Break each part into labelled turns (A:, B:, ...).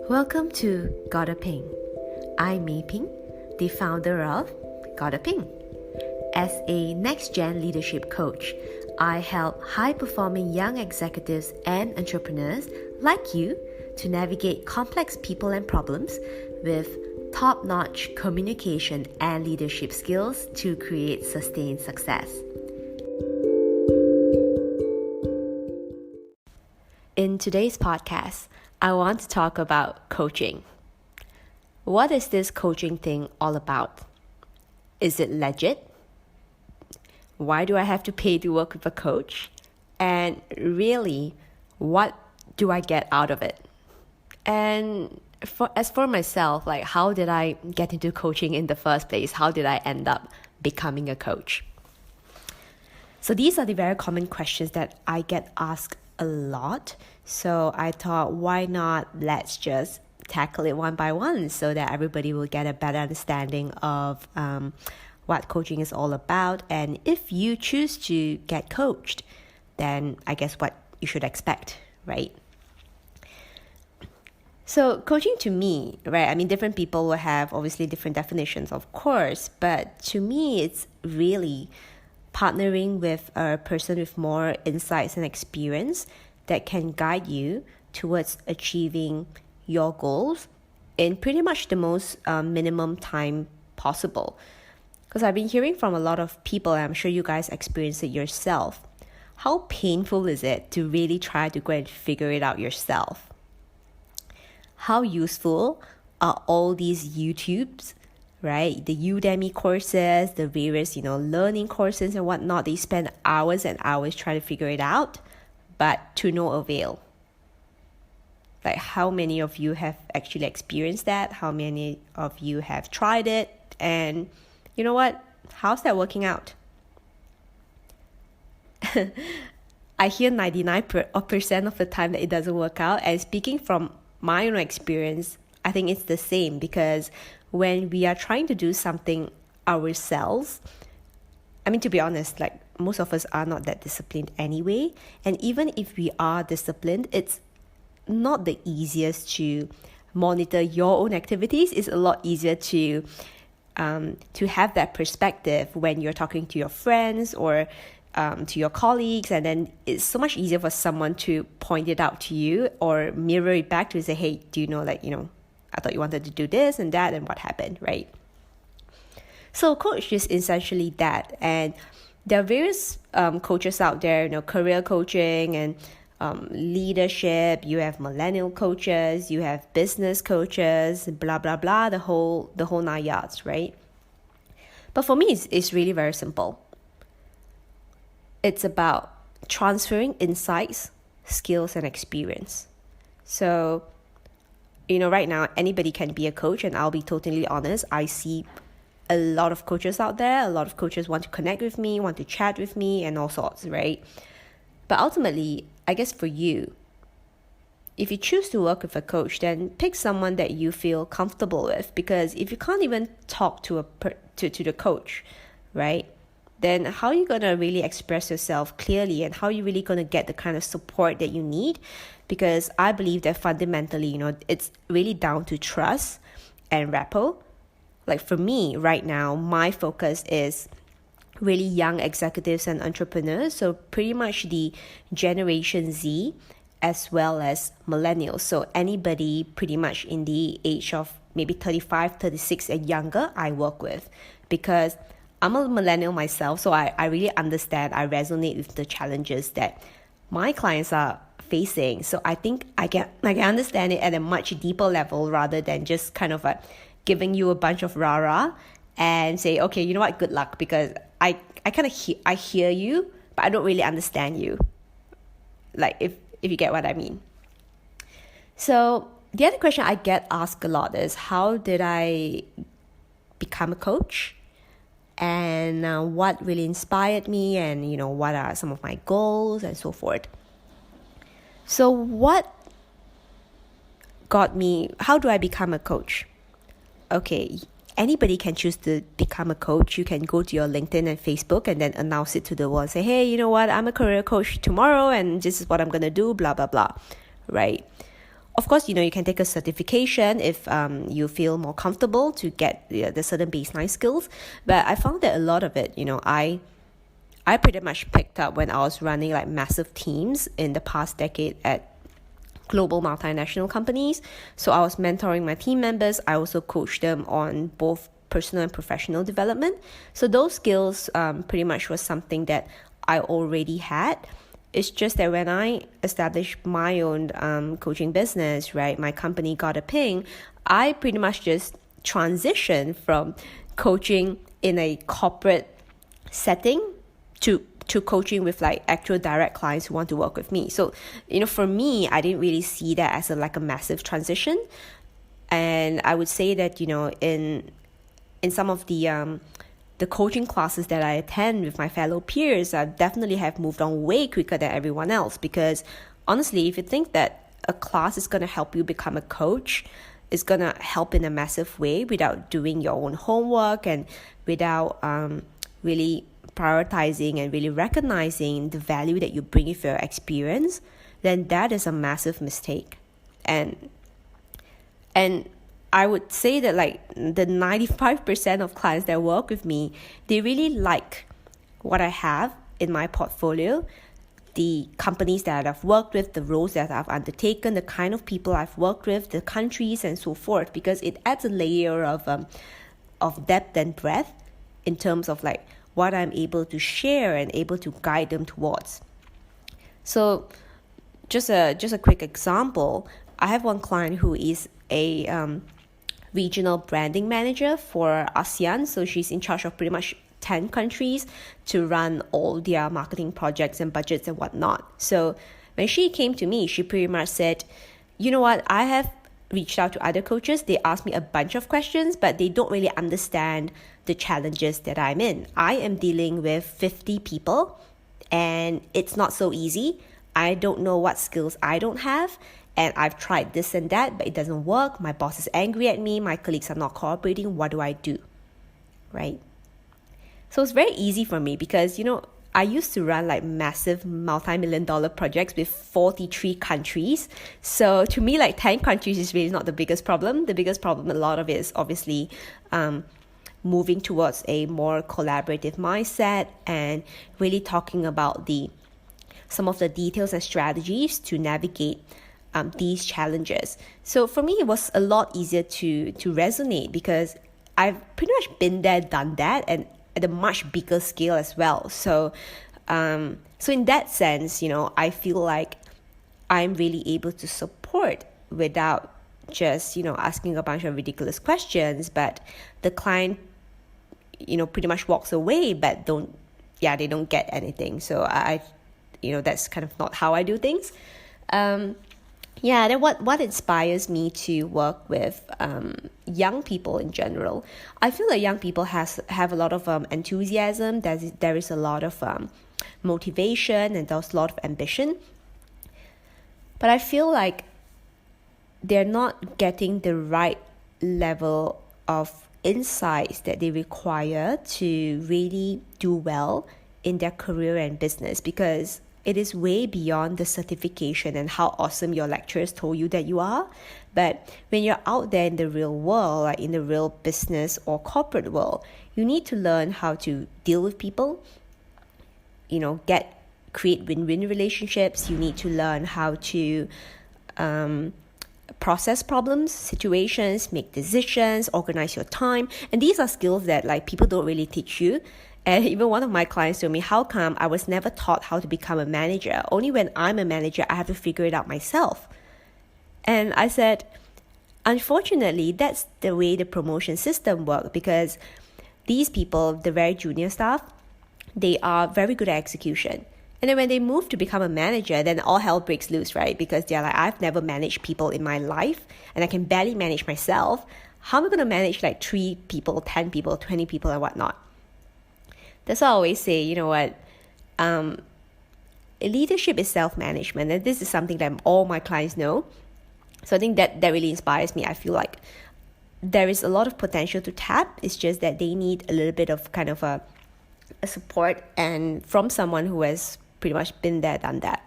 A: Welcome to Gotta Ping. I'm Mei Ping, the founder of Gotta Ping. As a next-gen leadership coach, I help high-performing young executives and entrepreneurs like you to navigate complex people and problems with top-notch communication and leadership skills to create sustained success. In today's podcast, I want to talk about coaching. What is this coaching thing all about? Is it legit? Why do I have to pay to work with a coach? And really, what do I get out of it? And as for myself, how did I get into coaching in the first place? How did I end up becoming a coach? So these are the very common questions that I get asked a lot. So I thought, why not let's just tackle it one by one so that everybody will get a better understanding of what coaching is all about. And if you choose to get coached, then I guess what you should expect, right? So coaching to me, right? Different people will have obviously different definitions, of course, but to me, it's really partnering with a person with more insights and experience that can guide you towards achieving your goals in pretty much the most minimum time possible. Because I've been hearing from a lot of people, and I'm sure you guys experience it yourself. How painful is it to really try to go and figure it out yourself? How useful are all these YouTubes, right? The Udemy courses, the various, learning courses and whatnot. They spend hours and hours trying to figure it out, but to no avail. How many of you have actually experienced that? How many of you have tried it? And you know what? How's that working out? I hear 99% of the time that it doesn't work out. And speaking from my own experience, I think it's the same, because when we are trying to do something ourselves, to be honest, most of us are not that disciplined anyway. And even if we are disciplined, it's not the easiest to monitor your own activities. It's a lot easier to have that perspective when you're talking to your friends or to your colleagues, and then it's so much easier for someone to point it out to you or mirror it back to you and say, hey, do you know, I thought you wanted to do this and that, and what happened, right? So coach is essentially that. And there are various coaches out there, career coaching and leadership. You have millennial coaches, you have business coaches, blah, blah, blah, the whole 9 yards, right? But for me, it's really very simple. It's about transferring insights, skills, and experience. So, right now, anybody can be a coach, and I'll be totally honest. I see a lot of coaches out there. A lot of coaches want to connect with me, want to chat with me, and all sorts, right? But ultimately, I guess for you, if you choose to work with a coach, then pick someone that you feel comfortable with. Because if you can't even talk to the coach, right, then how are you going to really express yourself clearly, and how are you really going to get the kind of support that you need? Because I believe that fundamentally, it's really down to trust and rapport. For me right now, my focus is really young executives and entrepreneurs. So pretty much the Generation Z as well as millennials. So anybody pretty much in the age of maybe 35, 36 and younger, I work with. Because I'm a millennial myself, so I really understand, I resonate with the challenges that my clients are facing. So I think I can understand it at a much deeper level rather than just kind of giving you a bunch of rah-rah and say, okay, you know what, good luck, because I kind of I hear you, but I don't really understand you. If you get what I mean. So the other question I get asked a lot is, how did I become a coach? And what really inspired me, and what are some of my goals and so forth. So what got me, how do I become a coach? Okay, anybody can choose to become a coach. You can go to your LinkedIn and Facebook and then announce it to the world. Say, hey, you know what? I'm a career coach tomorrow and this is what I'm going to do, blah, blah, blah, right? Of course, you can take a certification if you feel more comfortable to get the certain baseline skills. But I found that a lot of it, I pretty much picked up when I was running like massive teams in the past decade at global multinational companies. So I was mentoring my team members. I also coached them on both personal and professional development. So those skills pretty much was something that I already had. It's just that when I established my own coaching business, right, my company got a ping, I pretty much just transitioned from coaching in a corporate setting to coaching with like actual direct clients who want to work with me. So, for me, I didn't really see that as a massive transition. And I would say that, in some of the coaching classes that I attend with my fellow peers, I definitely have moved on way quicker than everyone else. Because honestly, if you think that a class is going to help you become a coach, it's going to help in a massive way without doing your own homework and without really prioritizing and really recognizing the value that you bring with your experience, then that is a massive mistake. And I would say that like the 95% of clients that work with me, they really like what I have in my portfolio, the companies that I've worked with, the roles that I've undertaken, the kind of people I've worked with, the countries and so forth, because it adds a layer of depth and breadth in terms of like what I'm able to share and able to guide them towards. So just a quick example, I have one client who is a regional branding manager for ASEAN. So she's in charge of pretty much 10 countries to run all their marketing projects and budgets and whatnot. So when she came to me, she pretty much said, you know what, I have reached out to other coaches. They asked me a bunch of questions, but they don't really understand the challenges that I'm in. I am dealing with 50 people and it's not so easy. I don't know what skills I don't have. And I've tried this and that, but it doesn't work. My boss is angry at me. My colleagues are not cooperating. What do I do? Right? So it's very easy for me because, I used to run like massive multi-million-dollar projects with 43 countries. So to me, like 10 countries is really not the biggest problem. The biggest problem, a lot of it is obviously moving towards a more collaborative mindset and really talking about some of the details and strategies to navigate these challenges. So for me, it was a lot easier to resonate because I've pretty much been there, done that, and at a much bigger scale as well. So in that sense, I feel like I'm really able to support without just, asking a bunch of ridiculous questions, but the client, pretty much walks away, but they don't get anything. So I that's kind of not how I do things. Then what inspires me to work with young people in general? I feel like young people have a lot of enthusiasm. There is a lot of motivation and there's a lot of ambition. But I feel like they're not getting the right level of insights that they require to really do well in their career and business, because it is way beyond the certification and how awesome your lecturers told you that you are. But when you're out there in the real world, like in the real business or corporate world, you need to learn how to deal with people, create win-win relationships. You need to learn how to process problems, situations, make decisions, organize your time. And these are skills that like people don't really teach you. And even one of my clients told me, how come I was never taught how to become a manager? Only when I'm a manager, I have to figure it out myself. And I said, unfortunately, that's the way the promotion system works, because these people, the very junior staff, they are very good at execution. And then when they move to become a manager, then all hell breaks loose, right? Because they're like, I've never managed people in my life and I can barely manage myself. How am I going to manage like 3 people, 10 people, 20 people and whatnot? That's why I always say, leadership is self-management. And this is something that all my clients know. So I think that really inspires me. I feel like there is a lot of potential to tap. It's just that they need a little bit of kind of a support and from someone who has pretty much been there, done that.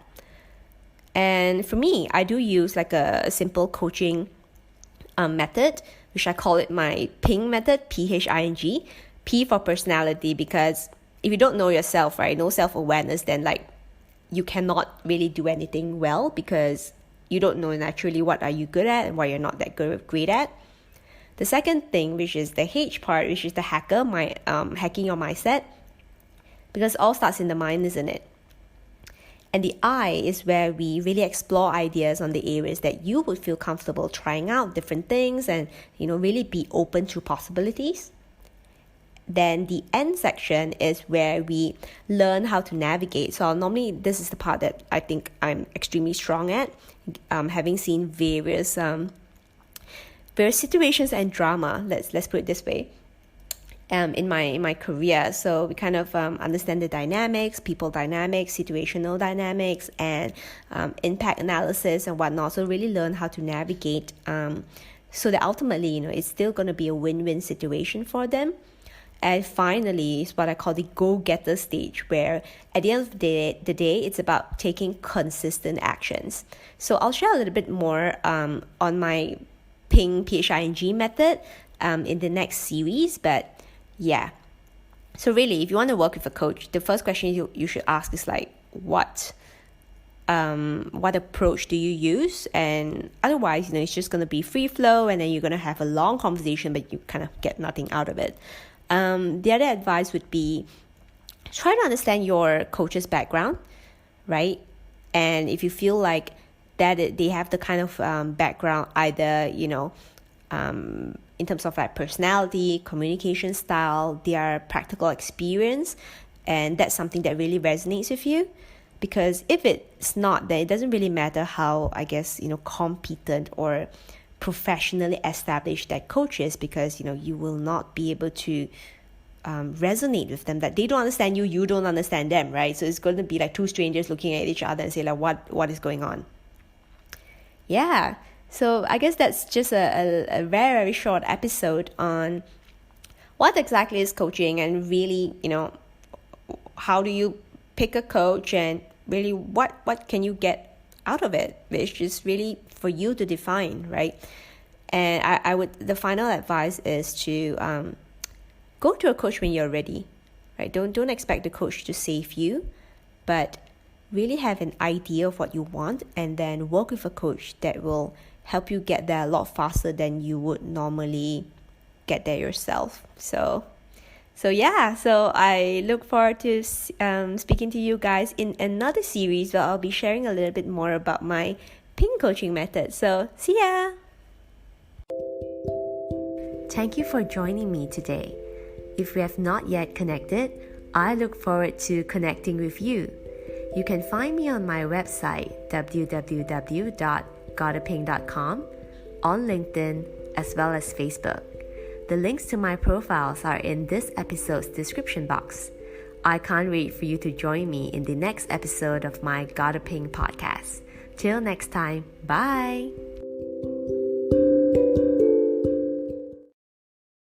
A: And for me, I do use like a simple coaching method, which I call it my PING method, P-H-I-N-G. P for personality, because if you don't know yourself, right, no self-awareness, then like you cannot really do anything well, because you don't know naturally what are you good at and what you're not that great at. The second thing, which is the H part, which is the hacker, hacking your mindset, because it all starts in the mind, isn't it? And the I is where we really explore ideas on the areas that you would feel comfortable trying out different things and, really be open to possibilities. Then the N section is where we learn how to navigate. So normally this is the part that I think I'm extremely strong at, having seen various situations and drama, let's put it this way, in my career. So we kind of understand the dynamics, people dynamics, situational dynamics, and impact analysis and whatnot. So really learn how to navigate so that ultimately, it's still going to be a win-win situation for them. And finally, is what I call the go-getter stage, where at the end of the day, it's about taking consistent actions. So I'll share a little bit more on my PING, P-H-I-N-G method in the next series. But yeah, so really, if you want to work with a coach, the first question you should ask is like, what approach do you use? And otherwise, it's just going to be free flow, and then you're going to have a long conversation, but you kind of get nothing out of it. The other advice would be try to understand your coach's background, right? And if you feel like that they have the kind of background, either, in terms of like personality, communication style, their practical experience, and that's something that really resonates with you. Because if it's not, then it doesn't really matter how, I guess, competent or professionally established that coach is, because you will not be able to resonate with them, that they don't understand you, you don't understand them, right? So it's going to be like two strangers looking at each other and say like, what is going on? Yeah, so I guess that's just a very, very short episode on what exactly is coaching, and really, how do you pick a coach, and really what can you get out of it, which is really for you to define, right? And the final advice is to go to a coach when you're ready, right? Don't expect the coach to save you, but really have an idea of what you want, and then work with a coach that will help you get there a lot faster than you would normally get there yourself. So I look forward to speaking to you guys in another series where I'll be sharing a little bit more about my PING coaching method. So see ya! Thank you for joining me today. If we have not yet connected, I look forward to connecting with you. You can find me on my website, www.gottaping.com, on LinkedIn, as well as Facebook. The links to my profiles are in this episode's description box. I can't wait for you to join me in the next episode of my Gotta Ping podcast. Till next time, bye!